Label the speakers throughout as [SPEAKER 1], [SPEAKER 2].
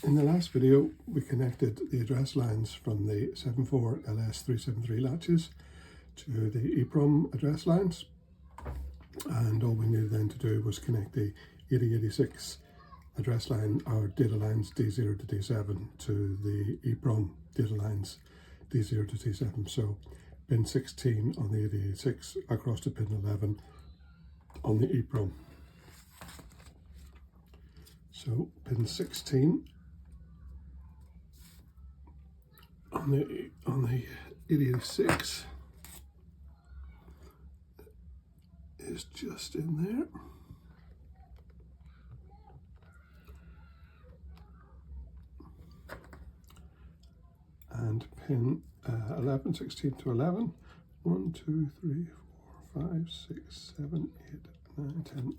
[SPEAKER 1] In the last video, we connected the address lines from the 74LS373 latches to the EPROM address lines, and all we needed then to do was connect the 8086 address line, or data lines D0 to D7, to the EPROM data lines D0 to D7. So pin 16 on the 8086 across to pin 11 on the EPROM. So pin 16 on the 8086 is just in there. And pin 11, 16 to 11, 1, 2, 3, 4, 5, 6, 7, 8, 9, 10, 11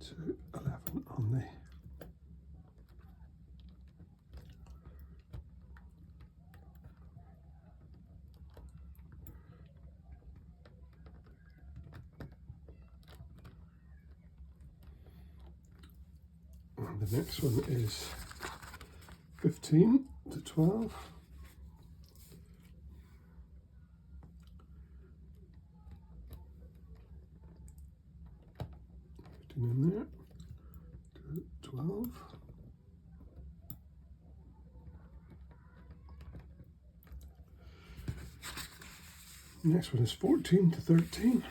[SPEAKER 1] to 11 on the and the next one is 15 to 12. In there to 12. Next one is 14 to 13.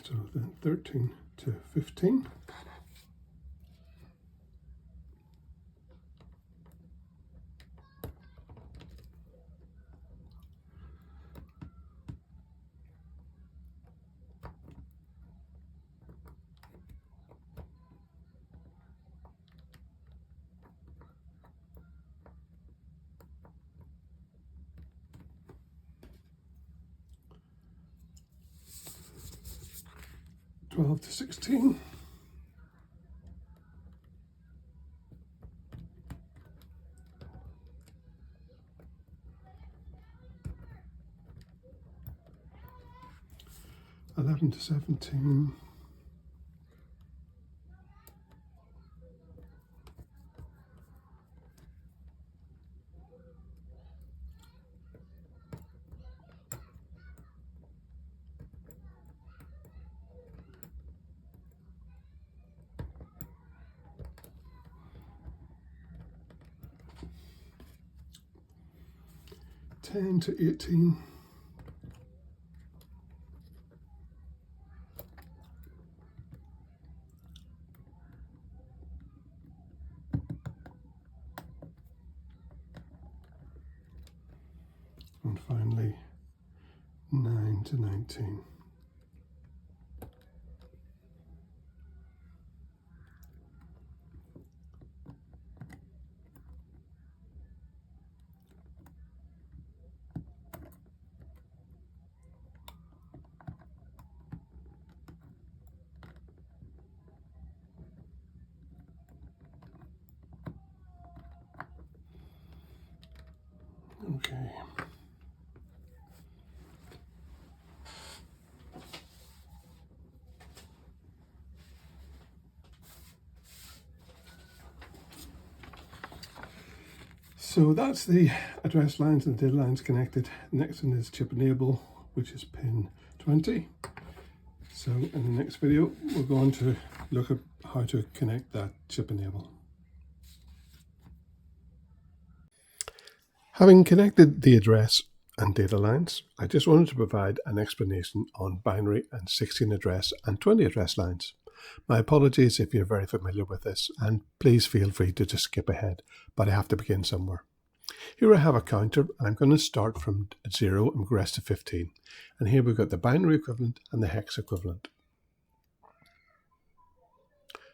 [SPEAKER 1] So then 13 to 15. To 16. (11 to 17). (10 to 18). And finally 9 to 19. Okay. So that's the address lines and data lines connected. Next one is chip enable, which is pin 20. So in the next video, we're going to look at how to connect that chip enable. Having connected the address and data lines, I just wanted to provide an explanation on binary and 16 address and 20 address lines. My apologies if you're very familiar with this, and please feel free to just skip ahead, but I have to begin somewhere. Here I have a counter, and I'm going to start from 0 and progress to 15. And here we've got the binary equivalent and the hex equivalent.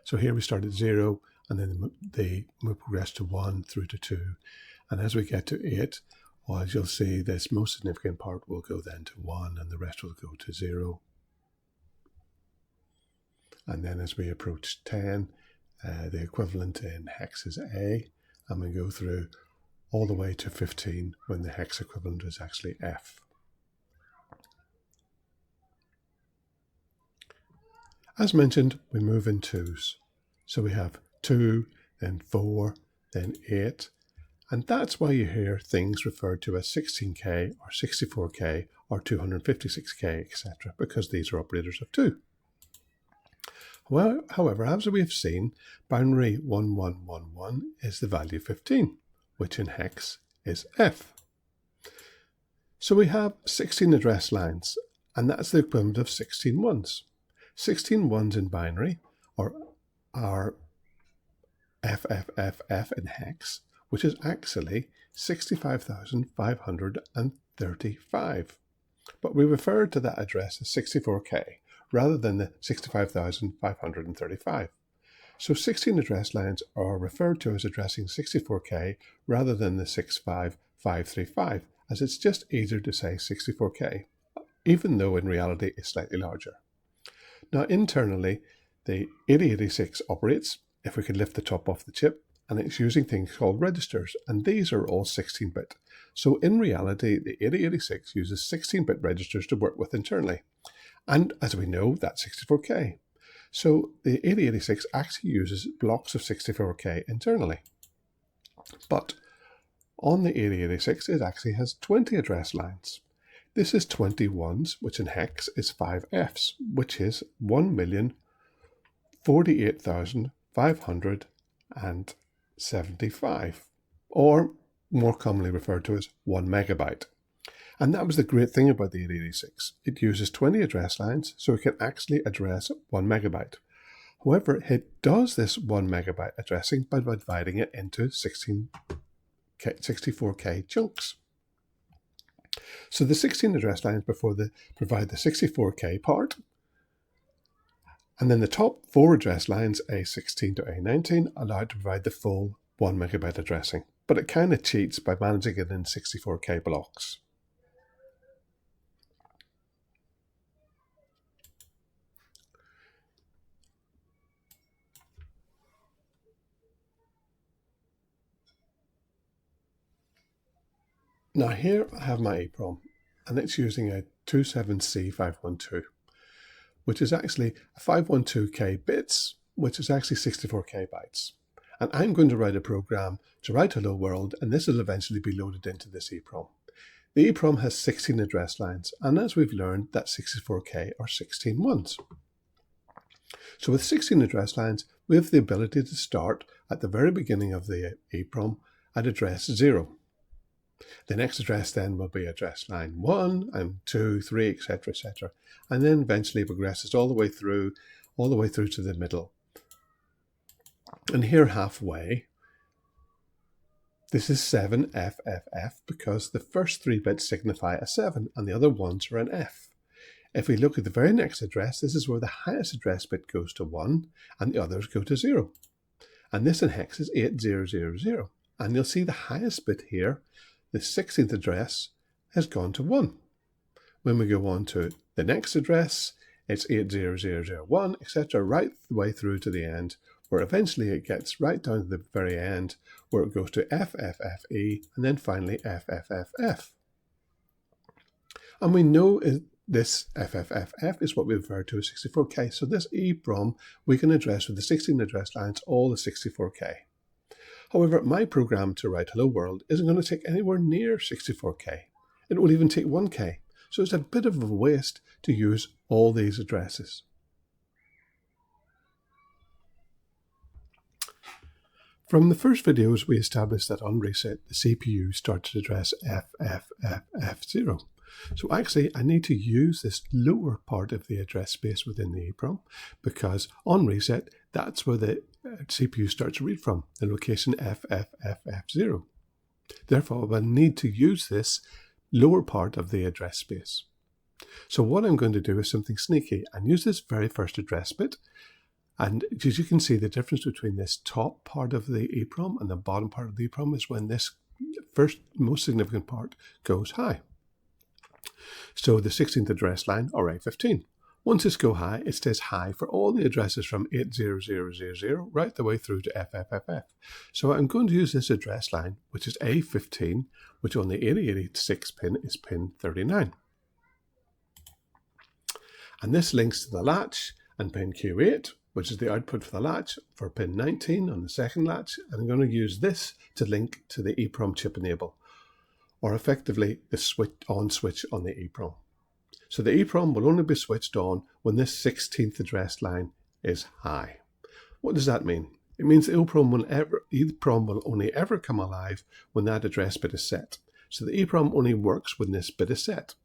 [SPEAKER 1] So here we start at 0, and then we progress to 1 through to 2. And as we get to 8, well, as you'll see, this most significant part will go then to 1 and the rest will go to 0. And then as we approach 10, the equivalent in hex is A, and we go through all the way to 15 when the hex equivalent is actually F. As mentioned, we move in 2s. So we have 2, then 4, then 8. And that's why you hear things referred to as 16K or 64K or 256K, etc., because these are operators of 2. Well, however, as we have seen, binary 1111 is the value 15, which in hex is F. So we have 16 address lines, and that's the equivalent of 16 ones. 16 ones in binary are FFFF in hex, which is actually 65,535. But we refer to that address as 64K rather than the 65,535. So 16 address lines are referred to as addressing 64K rather than the 65535, as it's just easier to say 64K, even though in reality it's slightly larger. Now internally, the 8086 operates, if we can lift the top off the chip, and it's using things called registers, and these are all 16-bit. So in reality, the 8086 uses 16-bit registers to work with internally. And as we know, that's 64K. So the 8086 actually uses blocks of 64K internally. But on the 8086, it actually has 20 address lines. This is 20 ones, which in hex is 5 Fs, which is 1,048,575, or more commonly referred to as 1 megabyte. And that was the great thing about the 8086. It uses 20 address lines, so it can actually address 1 megabyte. However, it does this 1 megabyte addressing by dividing it into 64K chunks. So the 16 address lines provide the 64K part, and then the top 4 address lines, A16 to A19, allow it to provide the full 1 megabyte addressing. But it kind of cheats by managing it in 64K blocks. Now here I have my EPROM, and it's using a 27C512, which is actually 512K bits, which is actually 64K bytes. And I'm going to write a program to write Hello World, and this will eventually be loaded into this EPROM. The EPROM has 16 address lines, and as we've learned, that's 64K or 16 ones. So with 16 address lines, we have the ability to start at the very beginning of the EPROM at address 0. The next address then will be address line 1 and 2, 3, etc., etc., and then eventually progresses all the way through to the middle. And here halfway, this is 7FFF because the first 3 bits signify a 7 and the other ones are an F. If we look at the very next address, this is where the highest address bit goes to 1 and the others go to 0. And this in hex is 8000. And you'll see the highest bit here, the 16th address, has gone to 1. When we go on to the next address, it's 80001, etc., right the way through to the end, where eventually it gets right down to the very end, where it goes to FFFE, and then finally FFFF. And we know this FFFF is what we refer to as 64K. So this EPROM we can address with the 16 address lines, all the 64K. However, my program to write Hello World isn't going to take anywhere near 64K. It will even take 1K. So it's a bit of a waste to use all these addresses. From the first videos, we established that on reset, the CPU starts to address FFFF0. So actually, I need to use this lower part of the address space within the EPROM, because on reset, that's where the CPU starts to read from, the location FFFF0. Therefore, I need to use this lower part of the address space. So what I'm going to do is something sneaky and use this very first address bit And as you can see, the difference between this top part of the EPROM and the bottom part of the EPROM is when this first most significant part goes high. So the 16th address line, or A15. Once this goes high, it stays high for all the addresses from 80000 right the way through to FFFF. So I'm going to use this address line, which is A15, which on the 8086 pin is pin 39. And this links to the latch and pin Q8, which is the output for the latch for pin 19 on the second latch. And I'm going to use this to link to the EPROM chip enable, or effectively the on switch on the EPROM. So the EPROM will only be switched on when this 16th address line is high. What does that mean? It means the EPROM will only ever come alive when that address bit is set. So the EPROM only works when this bit is set.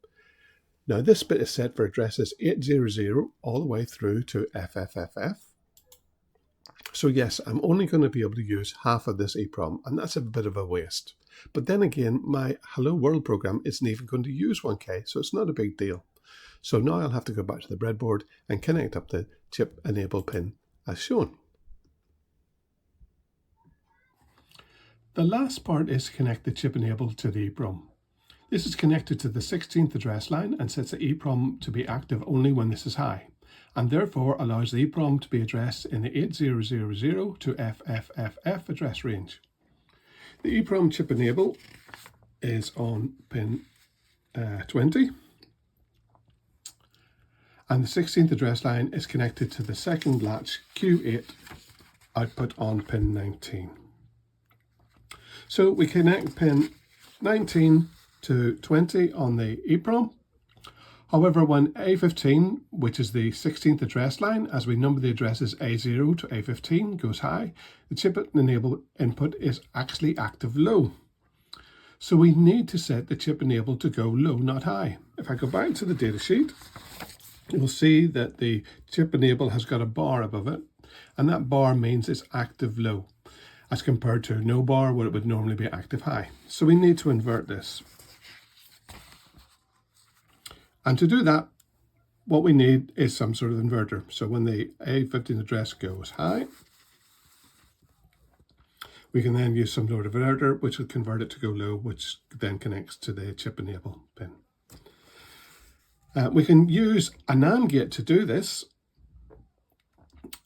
[SPEAKER 1] Now this bit is set for addresses 800 all the way through to FFFF. So yes, I'm only going to be able to use half of this EPROM, and that's a bit of a waste. But then again, my Hello World program isn't even going to use 1K, so it's not a big deal. So now I'll have to go back to the breadboard and connect up the chip enable pin as shown. The last part is to connect the chip enable to the EPROM. This is connected to the 16th address line and sets the EPROM to be active only when this is high, and therefore allows the EPROM to be addressed in the 8000 to FFFF address range. The EPROM chip enable is on pin 20, and the 16th address line is connected to the second latch Q8 output on pin 19. So we connect pin 19 to 20 on the EPROM. However, when A15, which is the 16th address line, as we number the addresses A0 to A15, goes high, the chip enable input is actually active low. So we need to set the chip enable to go low, not high. If I go back to the datasheet, you'll see that the chip enable has got a bar above it, and that bar means it's active low, as compared to no bar where it would normally be active high. So we need to invert this. And to do that, what we need is some sort of inverter. So when the A15 address goes high, we can then use some sort of inverter which will convert it to go low, which then connects to the chip enable pin. We can use a NAND gate to do this.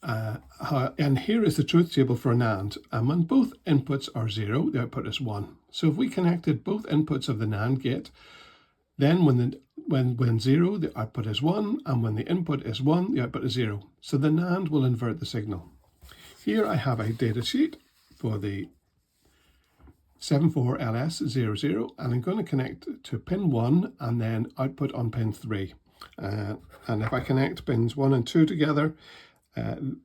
[SPEAKER 1] And here is the truth table for a NAND. And when both inputs are 0, the output is 1. So if we connected both inputs of the NAND gate, then when 0, the output is 1, and when the input is 1, the output is 0. So the NAND will invert the signal. Here I have a data sheet for the 74LS00, and I'm going to connect to pin 1 and then output on pin 3. And if I connect pins 1 and 2 together,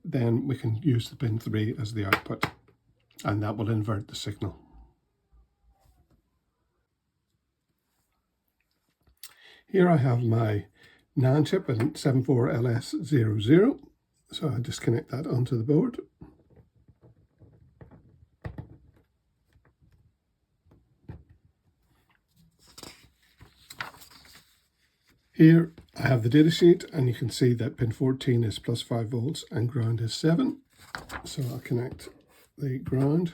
[SPEAKER 1] then we can use the pin 3 as the output, and that will invert the signal. Here I have my NAND chip in 74LS00, so I just connect that onto the board. Here I have the datasheet, and you can see that pin 14 is plus 5 volts and ground is 7. So I'll connect the ground.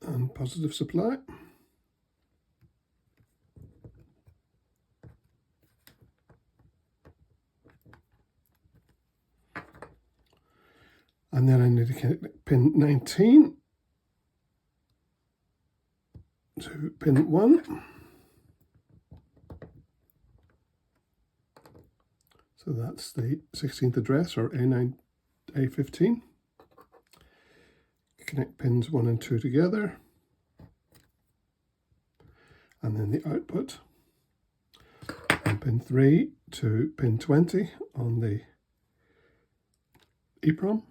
[SPEAKER 1] And positive supply. And then I need to connect pin 19 to pin 1. So that's the 16th address, or A15. Connect pins 1 and 2 together. And then the output on pin 3 to pin 20 on the EPROM.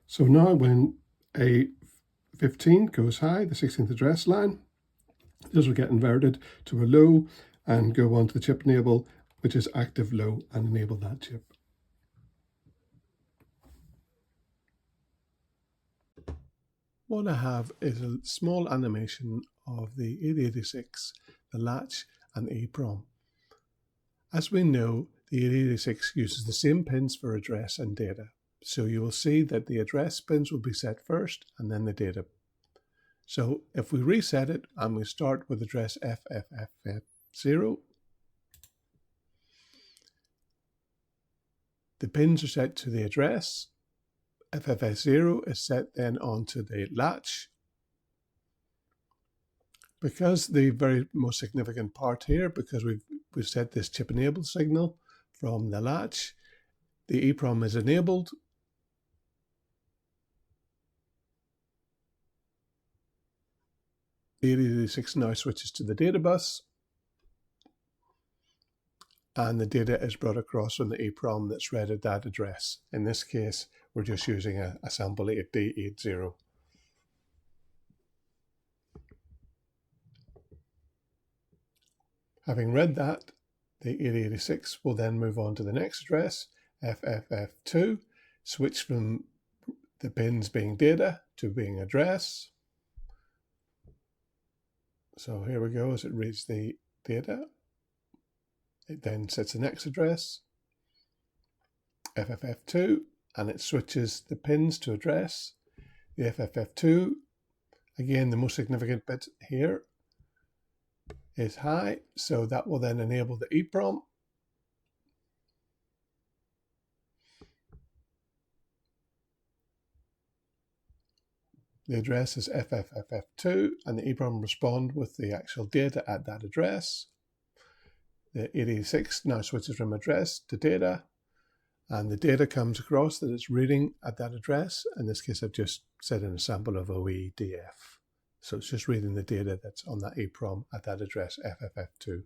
[SPEAKER 1] So now when A15 goes high, the 16th address line, this will get inverted to a low and go on to the chip enable, which is active low, and enable that chip. What I have is a small animation of the 8086, the latch, and the EPROM. As we know, the 8086 uses the same pins for address and data. So you will see that the address pins will be set first and then the data. So if we reset it and we start with address FFFF0, the pins are set to the address. FFF0 is set then onto the latch. Because the very most significant part here, because we've set this chip enable signal from the latch, the EPROM is enabled. The 8086 now switches to the data bus, and the data is brought across from the EPROM that's read at that address. In this case, we're just using a sample 8D80. Having read that, the 8086 will then move on to the next address, FFF2, switch from the pins being data to being address. So here we go as it reads the data. It then sets the next address, FFF2, and it switches the pins to address. The FFF2, again, the most significant bit here is high, so that will then enable the EPROM. The address is FFFF2, and the EPROM respond with the actual data at that address. The 8086 now switches from address to data, and the data comes across that it's reading at that address. In this case, I've just set in a sample of OEDF. So it's just reading the data that's on that EPROM at that address, FFF2.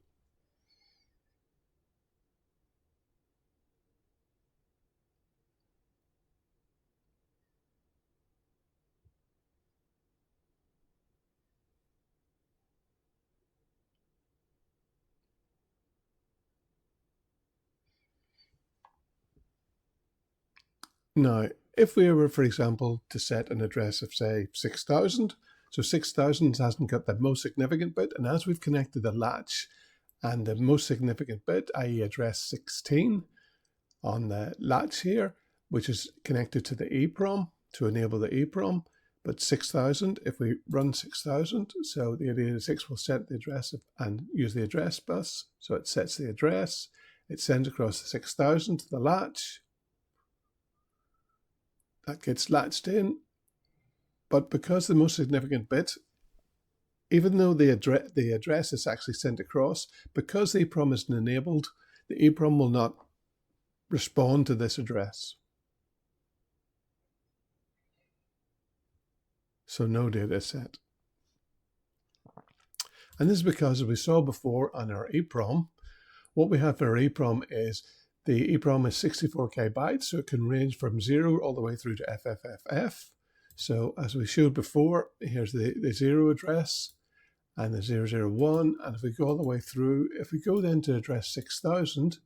[SPEAKER 1] Now, if we were, for example, to set an address of, say, 6000, so 6000 hasn't got the most significant bit, and as we've connected the latch and the most significant bit, i.e. address 16 on the latch here, which is connected to the EPROM to enable the EPROM, but 6000, if we run 6000, so the 8086 will set the address and use the address bus, so it sets the address, it sends across the 6000 to the latch, that gets latched in, but because the most significant bit, even though the address is actually sent across, because the EPROM isn't enabled, the EPROM will not respond to this address. So no data is set. And this is because, as we saw before on our EPROM, what we have for our EPROM is the EPROM is 64K bytes, so it can range from 0 all the way through to FFFF. So as we showed before, here's the 0 address and the 001. And if we go all the way through, if we go then to address 6000,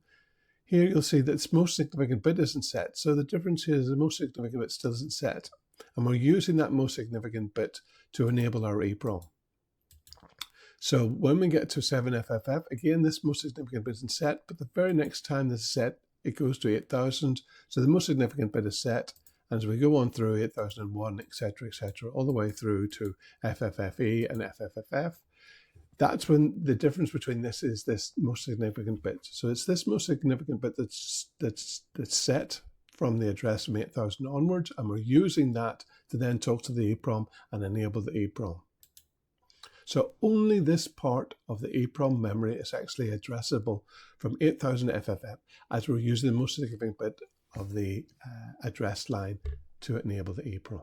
[SPEAKER 1] here you'll see that its most significant bit isn't set. So the difference here is the most significant bit still isn't set. And we're using that most significant bit to enable our EPROM. So when we get to 7FFF, again, this most significant bit isn't set, but the very next time this is set, it goes to 8000. So the most significant bit is set. And as we go on through 8001, etc., all the way through to FFFE and FFFF, that's when the difference between this is this most significant bit. So it's this most significant bit that's set from the address from 8000 onwards, and we're using that to then talk to the EPROM and enable the EPROM. So only this part of the EPROM memory is actually addressable from 8000 FFF, as we're using the most significant bit of the address line to enable the EPROM.